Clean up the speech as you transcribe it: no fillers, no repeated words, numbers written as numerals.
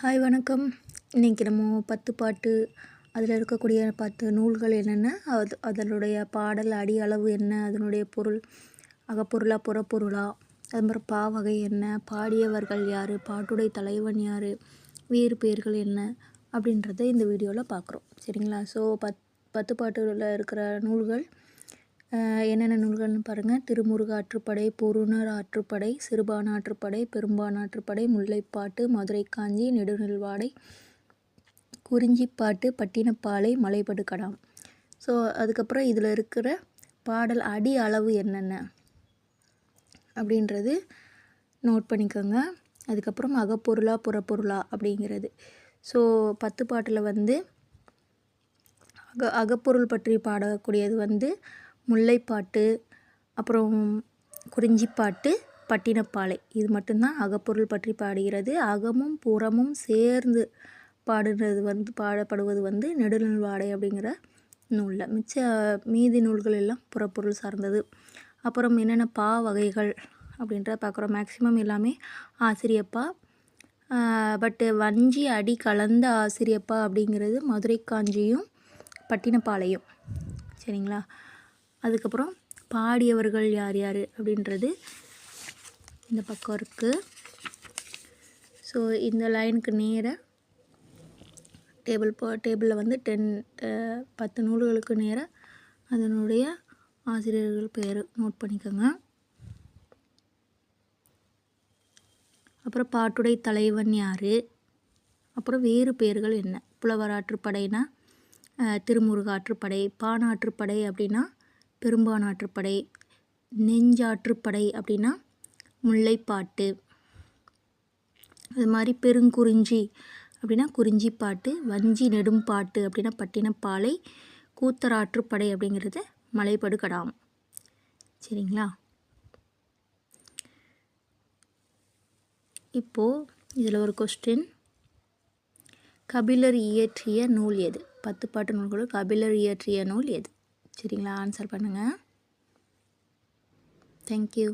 Hi வணக்கம். இன்றைக்கி நம்ம 10 பாட்டு அதில் இருக்கக்கூடிய 10 நூல்கள் என்னென்ன, அதனுடைய பாடல் அடி அளவு என்ன, அதனுடைய பொருள் அகப்பொருளா புறப்பொருளா, அது மாதிரி பாவகை என்ன, பாடியவர்கள் யார், பாட்டுடை தலைவன் யார், வேறு பெயர்கள் என்ன அப்படின்றத இந்த வீடியோவில் பார்க்குறோம். சரிங்களா? ஸோ 10 பாட்டுகளில் இருக்கிற நூல்கள் என்னென்ன நூல்கள்னு பாருங்கள். திருமுருக ஆற்றுப்படை, பொருணர் ஆற்றுப்படை, சிறுபான் ஆற்றுப்படை, பெரும்பான் ஆற்றுப்படை, முல்லைப்பாட்டு, மதுரை காஞ்சி, நெடுநெல்வாடை, குறிஞ்சிப்பாட்டு, பட்டினப்பாலை, மலைபடு கடாம். ஸோ அதுக்கப்புறம் இதில் இருக்கிற பாடல் அடி அளவு என்னென்ன அப்படின்றது நோட் பண்ணிக்கோங்க. அதுக்கப்புறம் அகப்பொருளா புறப்பொருளா அப்படிங்கிறது. ஸோ 10 பாட்டில் வந்து அகப்பொருள் பற்றி பாடக்கூடியது முல்லைப்பாட்டு, அப்புறம் குறிஞ்சிப்பாட்டு, பட்டினப்பாலை. இது மட்டும்தான் அகப்பொருள் பற்றி பாடுகிறது. அகமும் புறமும் சேர்ந்து பாடப்படுவது நெடுநெல்வாடை அப்படிங்கிற நூலில். மீதி நூல்கள் எல்லாம் புறப்பொருள் சார்ந்தது. அப்புறம் என்னென்ன பா வகைகள் அப்படின்றத பார்க்குறோம். மேக்ஸிமம் எல்லாமே ஆசிரியப்பா. பட்டு வஞ்சி அடி கலந்த ஆசிரியப்பா அப்படிங்கிறது மதுரை காஞ்சியும் பட்டினப்பாலையும். சரிங்களா? அதுக்கப்புறம் பாடியவர்கள் யார் யார் அப்படின்றது இந்த பக்கம் இருக்குது. ஸோ இந்த லைனுக்கு நேராக டேபிளில் 10 நூல்களுக்கு நேராக அதனுடைய ஆசிரியர்கள் பெயர் நோட் பண்ணிக்கோங்க. அப்புறம் பாட்டுடை தலைவன் யார், அப்புறம் வேறு பெயர்கள் என்ன. புலவர் ஆற்றுப்படைனா திருமுருக ஆற்றுப்படை, பானாற்றுப்படை அப்படின்னா பெரும்பான் ஆற்றுப்படை, நெஞ்சாற்றுப்படை அப்படின்னா முல்லைப்பாட்டு, அது மாதிரி பெருங்குறிஞ்சி அப்படின்னா குறிஞ்சிப்பாட்டு, வஞ்சி நெடும்பாட்டு அப்படின்னா பட்டினப்பாலை, கூத்தராற்றுப்படை அப்படிங்கிறது மலைபடு கடாம். சரிங்களா? இப்போது இதில் ஒரு கொஸ்டின். கபிலர் இயற்றிய நூல் எது? 10 பாட்டு நூல்களும் கபிலர் இயற்றிய நூல் எது? சரிங்களா? ஆன்சர் பண்ணுங்கள். தேங்க்யூ.